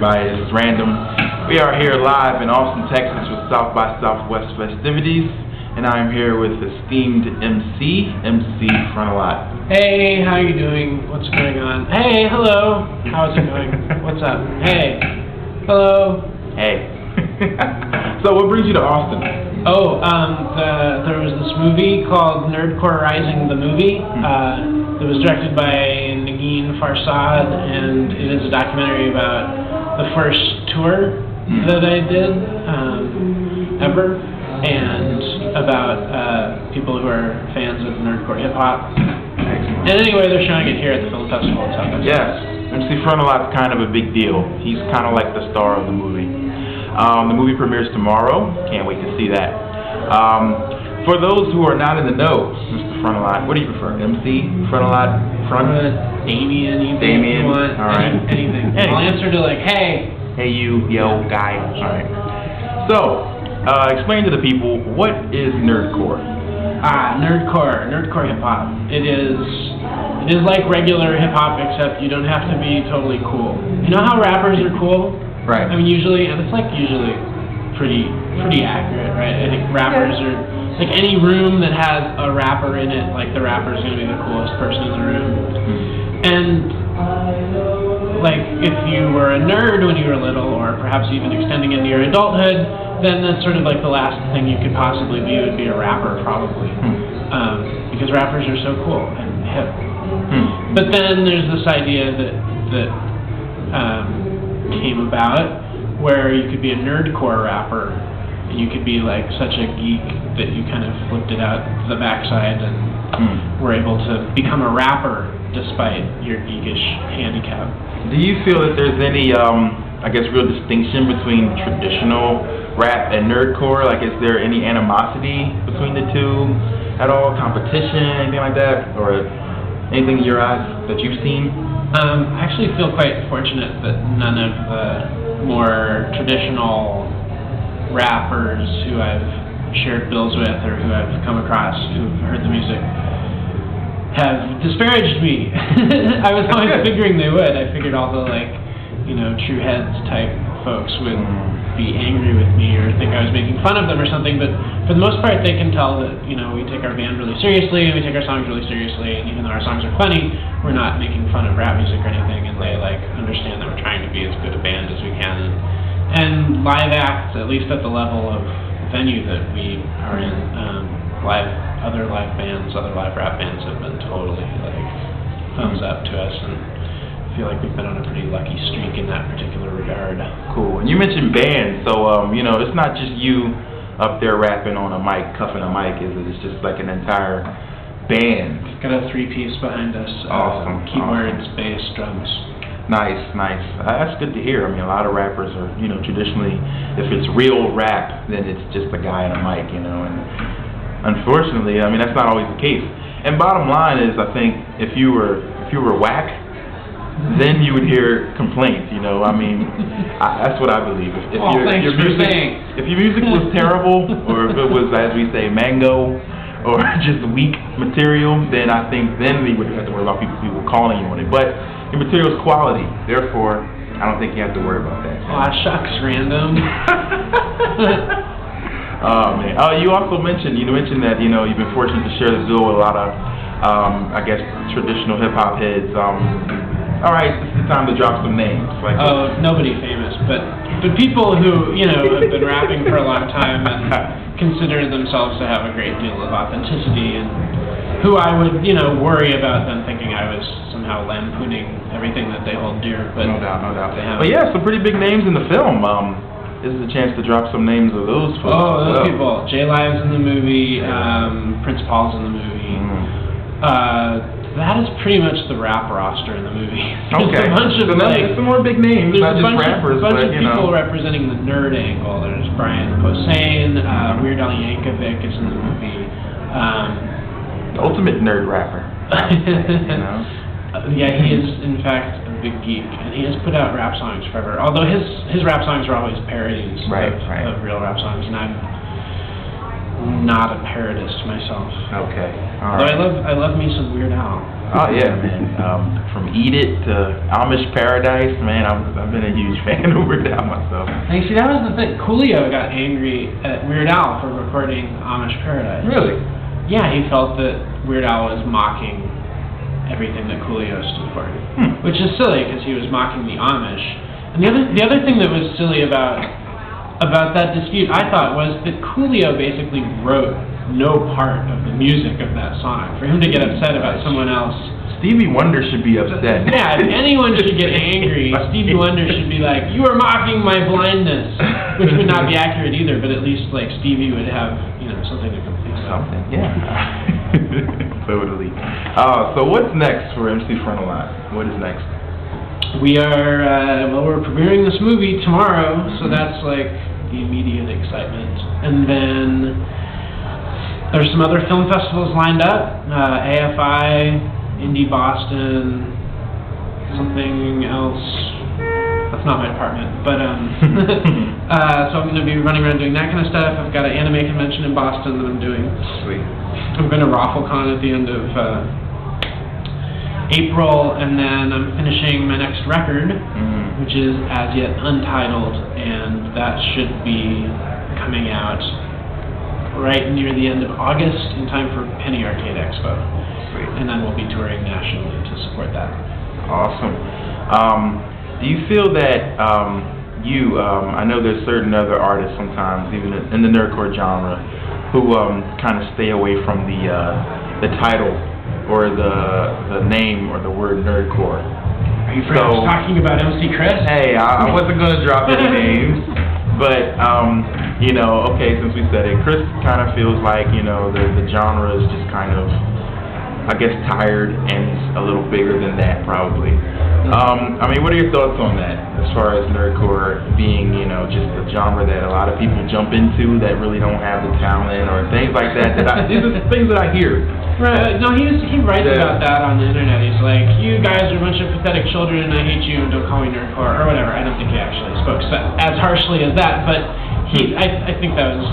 everybody. This is Random. We are here live in Austin, Texas with South by Southwest festivities, and I'm here with esteemed MC Frontalot. Hey, how you doing? What's going on? Hey, hello. How's it going? What's up? Hey. Hello. Hey. So what brings you to Austin? Oh, there was this movie called Nerdcore Rising, the movie. It was directed by Negin Farsad, and it is a documentary about the first tour that I did ever, and about people who are fans of nerdcore hip hop. Excellent. And anyway, they're showing it here at the film festival in South Texas. Yes, MC Frontalot's kind of a big deal. He's kind of like the star of the movie. The movie premieres tomorrow. Can't wait to see that. For those who are not in the know, Mr. Frontalot, what do you prefer? MC, Frontalot, Damien, Damien. You want. All right. Anything. Hey. I'll answer to like, hey. Hey you, yo, guy. All right. So, explain to the people, what is nerdcore? Nerdcore hip hop. It is like regular hip hop, except you don't have to be totally cool. You know how rappers are cool? Right. I mean, usually, and it's like usually pretty accurate, right? I think rappers are like any room that has a rapper in it. Like the rapper is going to be the coolest person in the room. And like if you were a nerd when you were little, or perhaps even extending into your adulthood, then that's sort of like the last thing you could possibly be would be a rapper, probably, because rappers are so cool and hip. But then there's this idea that came about where you could be a nerdcore rapper, and you could be like such a geek that you kind of flipped it out to the backside and were able to become a rapper despite your geekish handicap. Do you feel that there's any, I guess, real distinction between traditional rap and nerdcore? Like, is there any animosity between the two at all? Competition, anything like that? Or anything in your eyes that you've seen? I actually feel quite fortunate that none of the more traditional rappers who I've shared bills with or who I've come across who've heard the music have disparaged me. I was always figuring they would. I figured all the true heads type folks would be angry with me or think I was making fun of them or something, but for the most part they can tell that, we take our band really seriously and we take our songs really seriously, and even though our songs are funny, we're not making fun of rap music or anything, and they understand that we're trying to be as good a band as we can. And live acts, at least at the level of venue that we are in, other live rap bands have been totally thumbs up to us, and I feel like we've been on a pretty lucky streak in that particular regard. Cool. And you mentioned bands, so it's not just you up there rapping on a mic, cuffing a mic, is it? It's just like an entire band. Got a 3-piece behind us. Awesome. Keyboards, bass, drums. Nice. That's good to hear. I mean, a lot of rappers are, traditionally, if it's real rap, then it's just a guy on a mic, and unfortunately, I mean, that's not always the case. And bottom line is, I think, if you were whack, then you would hear complaints, I mean, that's what I believe. If your music was terrible, or if it was, as we say, mango, or just weak material, then I think then we would have to worry about people calling you on it. But your material's quality, therefore, I don't think you have to worry about that. Aw, shucks, Random. Oh man. You also mentioned that you've been fortunate to share this bill with a lot of I guess traditional hip hop heads. All right, this is the time to drop some names. Nobody famous, but people who have been rapping for a long time and consider themselves to have a great deal of authenticity, and who I would worry about them thinking I was somehow lampooning everything that they hold dear. But no doubt. But yeah, some pretty big names in the film. This is a chance to drop some names of those folks. Oh, those people. J Live's in the movie. Prince Paul's in the movie. That is pretty much the rap roster in the movie. Okay. There's a bunch of some more big names, not just rappers, but a bunch of people representing the nerd angle. There's Brian Posehn, Weird Al Yankovic is in the movie. The ultimate nerd rapper. Yeah, he is in fact a big geek, and he has put out rap songs forever. Although his rap songs are always parodies of real rap songs, and I'm not a parodist myself. Okay. All Although right. I love me some Weird Al. Oh yeah, man. From Eat It to Amish Paradise, man, I've been a huge fan of Weird Al myself. And you see, that was the thing. Coolio got angry at Weird Al for recording Amish Paradise. Really? Yeah, he felt that Weird Al was mocking everything that Coolio stood for, which is silly because he was mocking the Amish. And the other thing that was silly about that dispute, I thought, was that Coolio basically wrote no part of the music of that song. For him to get upset about someone else. Stevie Wonder should be upset. Yeah, if anyone should get angry, Stevie Wonder should be like, "You are mocking my blindness," which would not be accurate either, but at least like Stevie would have, something to complain about. Something, yeah. Totally. So what's next for MC Frontalot? What is next? We are, we're premiering this movie tomorrow, so that's like the immediate excitement. And then there's some other film festivals lined up, AFI, Indie Boston, something else. That's not my department, but so I'm going to be running around doing that kind of stuff. I've got an anime convention in Boston that I'm doing. Sweet. I'm going to RaffleCon at the end of April, and then I'm finishing my next record, which is as yet untitled, and that should be coming out right near the end of August in time for Penny Arcade Expo. Sweet. And then we'll be touring nationally to support that. Awesome. Do you feel that I know there's certain other artists sometimes, even in the nerdcore genre, who kind of stay away from the title or the name or the word nerdcore? Are you perhaps talking about MC Chris? Hey, I wasn't going to drop any names, but okay, since we said it, Chris kind of feels like the genre is just kind of, I guess, tired and it's a little bigger than that probably. What are your thoughts on that, as far as nerdcore being, just a genre that a lot of people jump into that really don't have the talent or things like that? These are things that I hear. Right. No, he writes about that on the internet. He's like, "You guys are a bunch of pathetic children, and I hate you. Don't call me nerdcore," or whatever. I don't think he actually spoke as harshly as that, but I think that was,